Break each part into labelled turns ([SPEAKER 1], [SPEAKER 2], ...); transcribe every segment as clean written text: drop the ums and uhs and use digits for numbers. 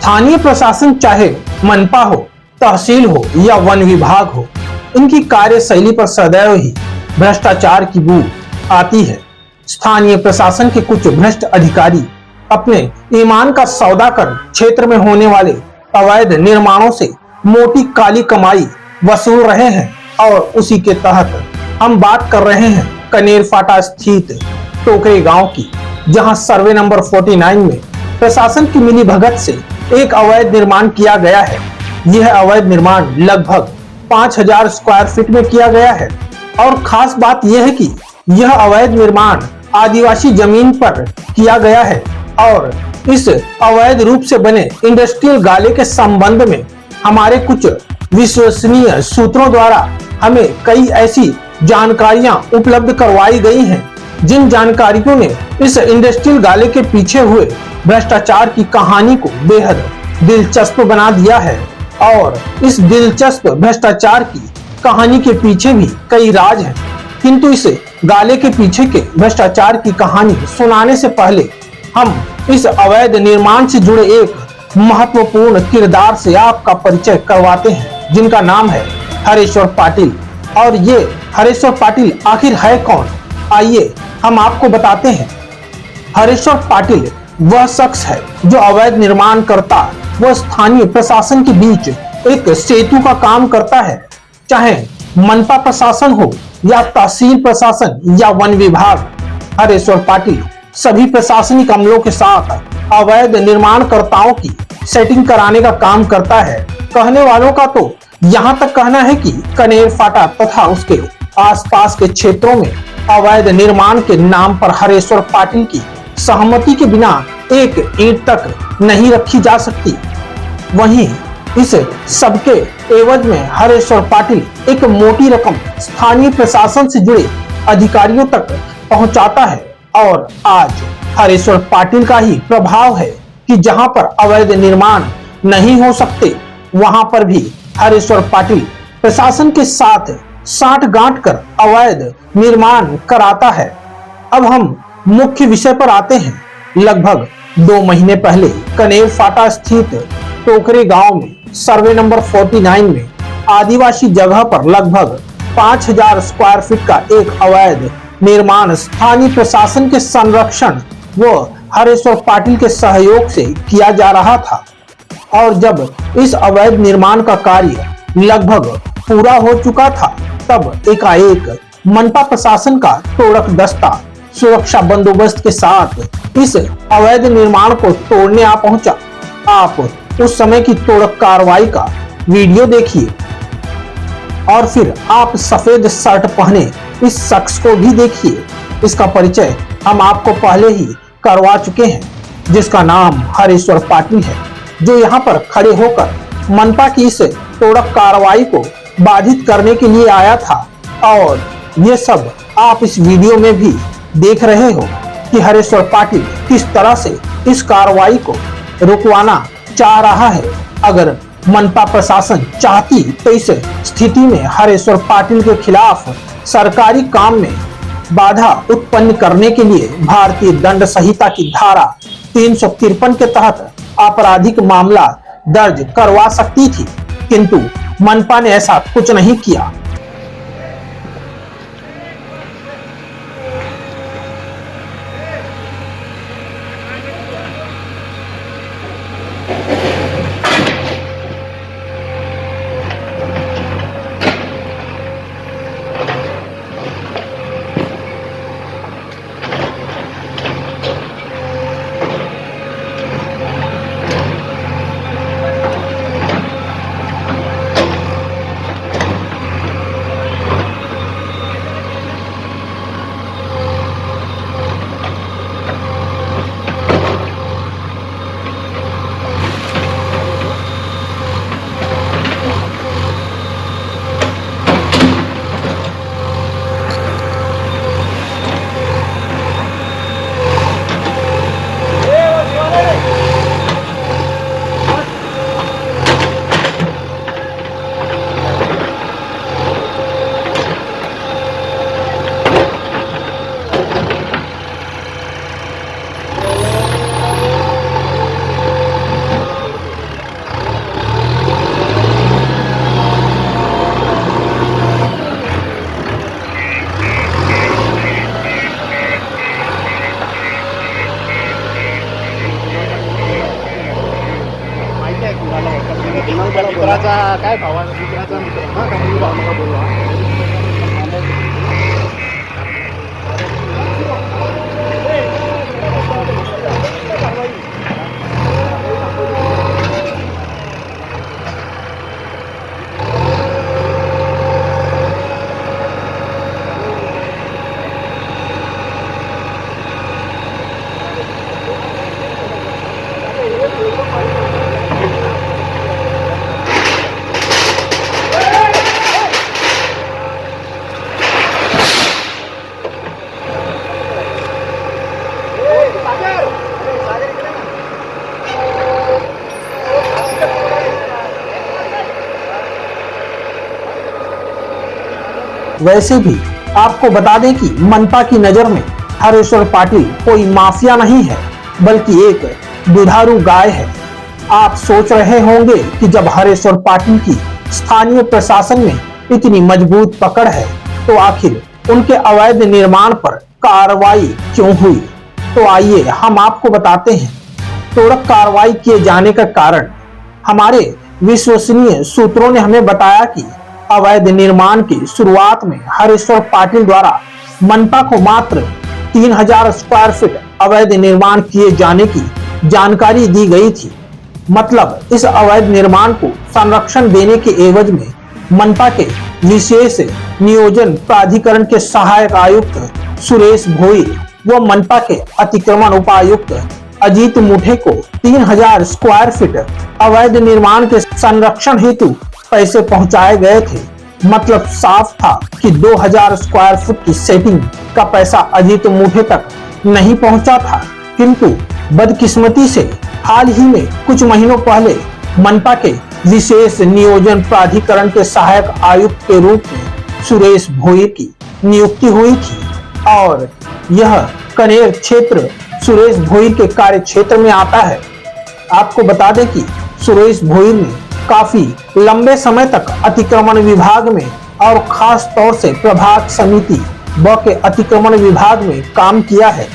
[SPEAKER 1] स्थानीय प्रशासन चाहे मनपा हो, तहसील हो या वन विभाग हो, इनकी कार्यशैली पर सदैव ही भ्रष्टाचार की बू आती है। स्थानीय प्रशासन के कुछ भ्रष्ट अधिकारी अपने ईमान का सौदा कर क्षेत्र में होने वाले अवैध निर्माणों से मोटी काली कमाई वसूल रहे हैं और उसी के तहत हम बात कर रहे हैं कनेर फाटा स्थित टोकरे गांव की, जहां सर्वे नंबर 49 में प्रशासन की मिलीभगत से एक अवैध निर्माण किया गया है। यह अवैध निर्माण लगभग 5000 स्क्वायर फीट में किया गया है और खास बात यह है कि यह अवैध निर्माण आदिवासी जमीन पर किया गया है और इस अवैध रूप से बने इंडस्ट्रियल गाले के संबंध में हमारे कुछ विश्वसनीय सूत्रों द्वारा हमें कई ऐसी जानकारियां उपलब्ध करवाई गई हैं, जिन जानकारियों ने इस इंडस्ट्रियल गाले के पीछे हुए भ्रष्टाचार की कहानी को बेहद दिलचस्प बना दिया है। और इस दिलचस्प भ्रष्टाचार की कहानी के पीछे भी कई राज हैं, किंतु इस गाले के पीछे के भ्रष्टाचार की कहानी सुनाने से पहले हम इस अवैध निर्माण से जुड़े एक महत्वपूर्ण किरदार से आपका परिचय करवाते हैं, जिनका नाम है हरेश्वर पाटिल। और ये हरेश्वर पाटिल आखिर है कौन, आइए हम आपको बताते हैं। हरेश्वर पाटिल वह शख्स है जो अवैध निर्माण करता व स्थानीय प्रशासन के बीच एक सेतु का काम करता है। चाहे मनपा प्रशासन हो या तहसील प्रशासन या वन विभाग, हरेश्वर पाटिल सभी प्रशासनिक अमलों के साथ अवैध निर्माणकर्ताओं की सेटिंग कराने का काम करता है। कहने वालों का तो यहाँ तक कहना है कि कनेर फाटा तथा उसके आसपास के क्षेत्रों में अवैध निर्माण के नाम पर हरेश्वर पाटिल की सहमति के बिना एक ईंट तक नहीं रखी जा सकती। वहीं इस सबके एवज में हरेश्वर पाटिल एक मोटी रकम स्थानीय प्रशासन से जुड़े अधिकारियों तक पहुंचाता है और आज हरेश्वर पाटिल का ही प्रभाव है कि जहां पर अवैध निर्माण नहीं हो सकते, वहां पर भी हरेश्वर पाटिल प्रशासन के साथ साठ गांठ कर अवैध निर्माण कराता है। अब हम मुख्य विषय पर आते हैं। लगभग 2 महीने पहले कनेर फाटा स्थित टोकरे गांव में सर्वे नंबर 49 में आदिवासी जगह पर लगभग 5000 स्क्वायर फीट का एक अवैध निर्माण स्थानीय प्रशासन के संरक्षण व हरेश्वर पाटिल के सहयोग से किया जा रहा था। और जब इस अवैध निर्माण का कार्य लगभग पूरा हो चुका था, तब एकाएक मनपा प्रशासन का तोड़क दस्ता सुरक्षा बंदोबस्त के साथ इस अवैध निर्माण को तोड़ने आ पहुंचा। आप उस समय की तोड़क कार्रवाई का वीडियो देखिए और फिर आप सफेद शर्ट पहने इस शख्स को भी देखिए। इसका परिचय हम आपको पहले ही करवा चुके हैं, जिसका नाम हरेश्वर पाटिल है, जो यहाँ पर खड़े होकर मनपा की इस तोड़क कार्रवाई को बाधित करने के लिए आया था। और ये सब आप इस वीडियो में भी देख रहे हो कि हरेश्वर पाटिल किस तरह से इस कार्रवाई को रुकवाना चाह रहा है। अगर मनपा प्रशासन चाहती तो इस स्थिति में हरेश्वर पाटिल के खिलाफ सरकारी काम में बाधा उत्पन्न करने के लिए भारतीय दंड संहिता की धारा 353 के तहत आपराधिक मामला दर्ज करवा सकती थी, किंतु मनपा ने ऐसा कुछ नहीं किया।
[SPEAKER 2] काय भावानं मित्राचा मित्र हा का मी भाव नका बोलू
[SPEAKER 1] वैसे भी आपको बता दें कि मनपा की नजर में हरेश्वर पाटिल कोई माफिया नहीं है, बल्कि एक दुधारू गाय है। आप सोच रहे होंगे कि जब हरेश्वर पाटिल की स्थानीय प्रशासन में इतनी मजबूत पकड़ है, तो आखिर उनके अवैध निर्माण पर कार्रवाई क्यों हुई? तो आइए हम आपको बताते हैं। तोड़क कार्रवाई किए जाने का कारण हमारे विश्वसनीय सूत्रों ने हमें बताया कि अवैध निर्माण की शुरुआत में हरेश्वर पाटिल द्वारा मनपा को मात्र 3000 स्क्वायर फीट अवैध निर्माण किए जाने की जानकारी दी गई थी। मतलब इस अवैध निर्माण को संरक्षण देने के एवज में मनपा के विशेष नियोजन प्राधिकरण के सहायक आयुक्त सुरेश भोईर व मनपा के अतिक्रमण उपायुक्त अजीत मुठे को 3000 स्क्वायर फीट अवैध निर्माण के संरक्षण हेतु पैसे पहुंचाए गए थे। मतलब साफ था कि 2000 स्क्वायर फुट की सेटिंग का पैसा अजीत मुठे तक नहीं पहुंचा था। किंतु बदकिस्मती से हाल ही में कुछ महीनों पहले मनपा के विशेष नियोजन प्राधिकरण के सहायक आयुक्त के रूप में सुरेश भोईर की नियुक्ति हुई थी और यह कनेर क्षेत्र सुरेश भोईर के कार्य क्षेत्र में आता है। आपको बता दें कि सुरेश भोईर ने काफी लंबे समय तक अतिक्रमण विभाग में और खास तौर से प्रभाग समिति व के अतिक्रमण विभाग में काम किया है,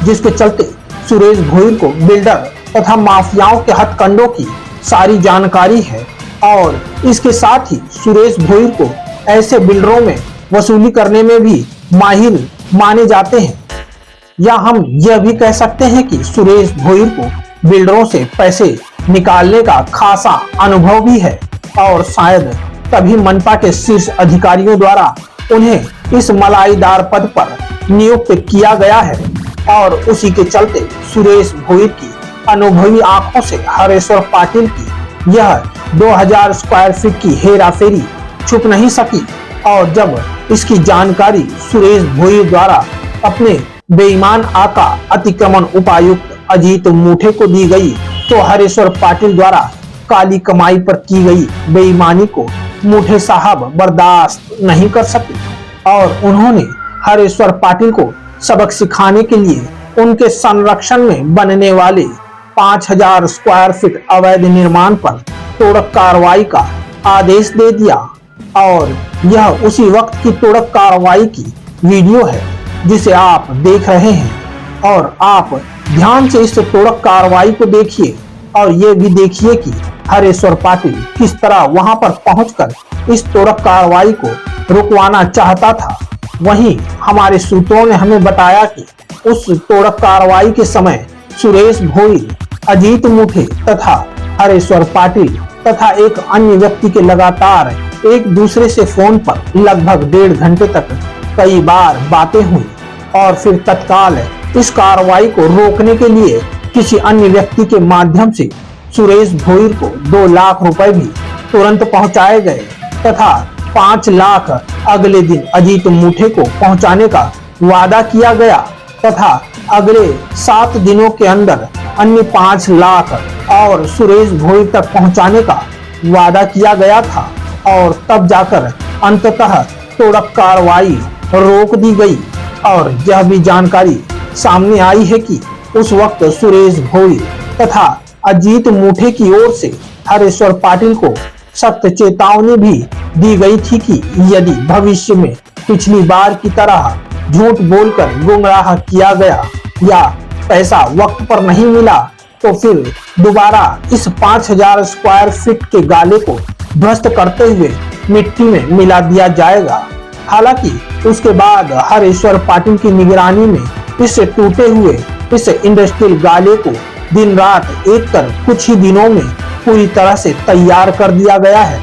[SPEAKER 1] जिसके चलते सुरेश भोईर को बिल्डर तथा माफियाओं के हथकंडों की सारी जानकारी है और इसके साथ ही सुरेश भोईर को ऐसे बिल्डरों में वसूली करने में भी माहिर माने जाते हैं। या हम यह भी कह सकते हैं कि सुरेश भोईर को बिल्डरों से पैसे निकालने का खासा अनुभव भी है और शायद तभी मनपा के शीर्ष अधिकारियों द्वारा उन्हें इस मलाईदार पद पर नियुक्त किया गया है और उसी के चलते सुरेश भोईर की अनुभवी आंखों से हरेश्वर पाटिल की यह 2000 स्क्वायर फीट की हेराफेरी छुप नहीं सकी और जब इसकी जानकारी सुरेश भोईर द्वारा अपने बेईमान आका अतिक्रमण उपायुक्त अजीत मुठे को दी गई, तो हरेश्वर पाटिल द्वारा काली कमाई पर की गई बेईमानी को मुठे साहब बर्दाश्त नहीं कर सके और उन्होंने हरेश्वर पाटिल को सबक सिखाने के लिए उनके संरक्षण में बनने वाले 5000 स्क्वायर फीट अवैध निर्माण पर तोड़क कार्रवाई का आदेश दे दिया। और यह उसी वक्त की तोड़क कार्रवाई की वीडियो है जिसे आप देख रहे हैं और आप ध्यान से इस तोड़क कार्रवाई को देखिए और ये भी देखिए कि हरेश्वर पाटिल किस तरह वहां पर पहुंचकर इस तोड़क कार्रवाई को रुकवाना चाहता था। वहीं हमारे सूत्रों ने हमें बताया कि उस तोड़क कार्रवाई के समय सुरेश भोईर, अजीत मुठे तथा हरेश्वर पाटिल तथा एक अन्य व्यक्ति के लगातार एक दूसरे से फोन पर लगभग 1.5 घंटे तक कई बार बातें हुई और फिर तत्काल इस कार्रवाई को रोकने के लिए किसी अन्य व्यक्ति के माध्यम से सुरेश भोईर को 2 लाख रुपए भी तुरंत पहुंचाए गए तथा 5 लाख अगले दिन अजीत मुठे को पहुंचाने का वादा किया गया तथा अगले 7 दिनों के अंदर अन्य 5 लाख और सुरेश भोईर तक पहुंचाने का वादा किया गया था और तब जाकर अंततः तोड़क कार्रवाई रोक दी गई। और यह भी जानकारी सामने आई है कि उस वक्त सुरेश भोईर तथा अजीत मुठे की ओर से हरेश्वर पाटिल को सख्त चेतावनी भी दी गई थी कि यदि भविष्य में पिछली बार की तरह झूठ बोलकर गुमराह किया गया या पैसा वक्त पर नहीं मिला तो फिर दोबारा इस 5000 स्क्वायर फीट के गाले को ध्वस्त करते हुए मिट्टी में मिला दिया जाएगा। हालांकि उसके बाद हरेश्वर पाटिल की निगरानी में इस टूटे हुए इस इंडस्ट्रियल गाले को दिन रात एक कर कुछ ही दिनों में पूरी तरह से तैयार कर दिया गया है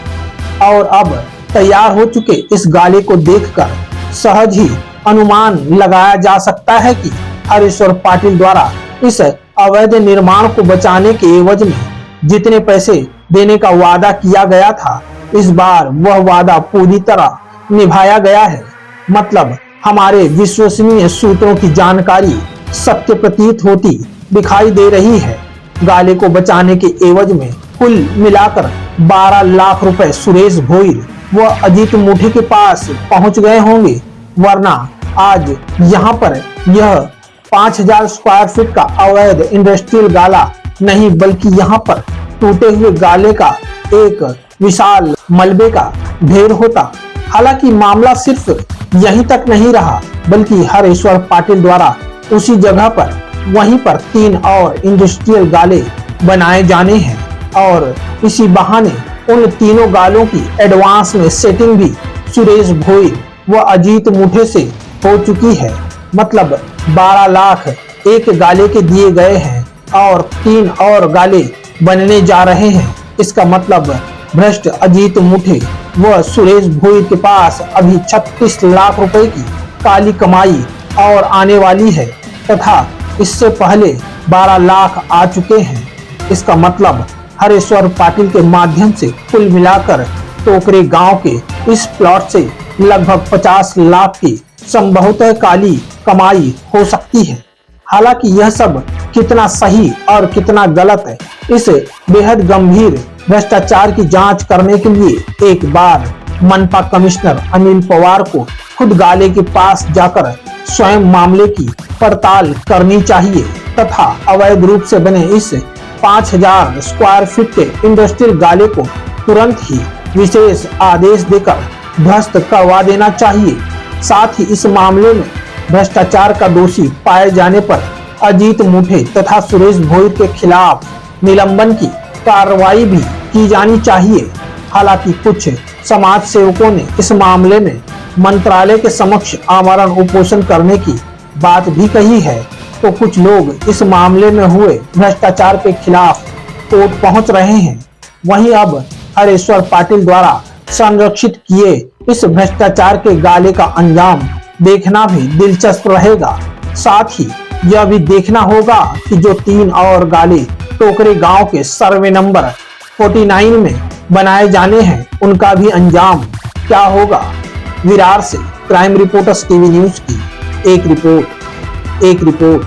[SPEAKER 1] और अब तैयार हो चुके इस गाले को देखकर सहज ही अनुमान लगाया जा सकता है कि हरेश्वर पाटिल द्वारा इस अवैध निर्माण को बचाने के एवज में जितने पैसे देने का वादा किया गया था, इस बार वह वादा पूरी तरह निभाया गया है। मतलब हमारे विश्वसनीय सूत्रों की जानकारी सत्य प्रतीत होती दिखाई दे रही है। गाले को बचाने के एवज में कुल मिलाकर 12 लाख रुपए सुरेश भोईर व अजीत मुठे के पास पहुंच गए होंगे, वरना आज यहाँ पर यह 5000 स्क्वायर फीट का अवैध इंडस्ट्रियल गाला नहीं बल्कि यहाँ पर टूटे हुए गाले का एक विशाल मलबे का ढेर होता। हालांकि मामला सिर्फ यहीं तक नहीं रहा, बल्कि हरेश्वर पाटिल द्वारा उसी जगह पर वहीं पर 3 और इंडस्ट्रियल गाले बनाए जाने हैं और इसी बहाने उन तीनों गालों की एडवांस में सेटिंग भी सुरेश भोईर व अजीत मुठे से हो चुकी है। मतलब 12 लाख एक गाले के दिए गए हैं और 3 और गाले बनने जा रहे हैं। इसका मतलब भ्रष्ट अजीत मुठे व सुरेश भोईर के पास अभी 36 लाख रुपए की काली कमाई और आने वाली है तथा इससे पहले 12 लाख आ चुके हैं। इसका मतलब हरेश्वर पाटिल के माध्यम से कुल मिलाकर टोकरे गांव के इस प्लॉट से लगभग 50 लाख की संभवतः काली कमाई हो सकती है। हालांकि यह सब कितना सही और कितना गलत है, इस बेहद गंभीर भ्रष्टाचार की जांच करने के लिए एक बार मनपा कमिश्नर अनिल पवार को खुद गाले के पास जाकर स्वयं मामले की पड़ताल करनी चाहिए तथा अवैध रूप से बने इस 5000 स्क्वायर फीट के इंडस्ट्रियल गाले को तुरंत ही विशेष आदेश देकर ध्वस्त करवा देना चाहिए। साथ ही इस मामले में भ्रष्टाचार का दोषी पाए जाने पर अजीत मुठे तथा सुरेश भोईर के खिलाफ निलंबन की कार्रवाई भी की जानी चाहिए। हालांकि कुछ समाज सेवकों ने इस मामले में मंत्रालय के समक्ष आमरण उपोषण करने की बात भी कही है, तो कुछ लोग इस मामले में हुए भ्रष्टाचार के खिलाफ कोर्ट पहुंच रहे हैं। वहीं अब हरेश्वर पाटिल द्वारा संरक्षित किए इस भ्रष्टाचार के गाले का अंजाम देखना भी दिलचस्प रहेगा। साथ ही यह भी देखना होगा कि जो 3 और गाले टोकरे गांव के सर्वे नंबर 49 में बनाए जाने हैं, उनका भी अंजाम क्या होगा। विरार से क्राइम रिपोर्टर्स टीवी न्यूज की एक रिपोर्ट।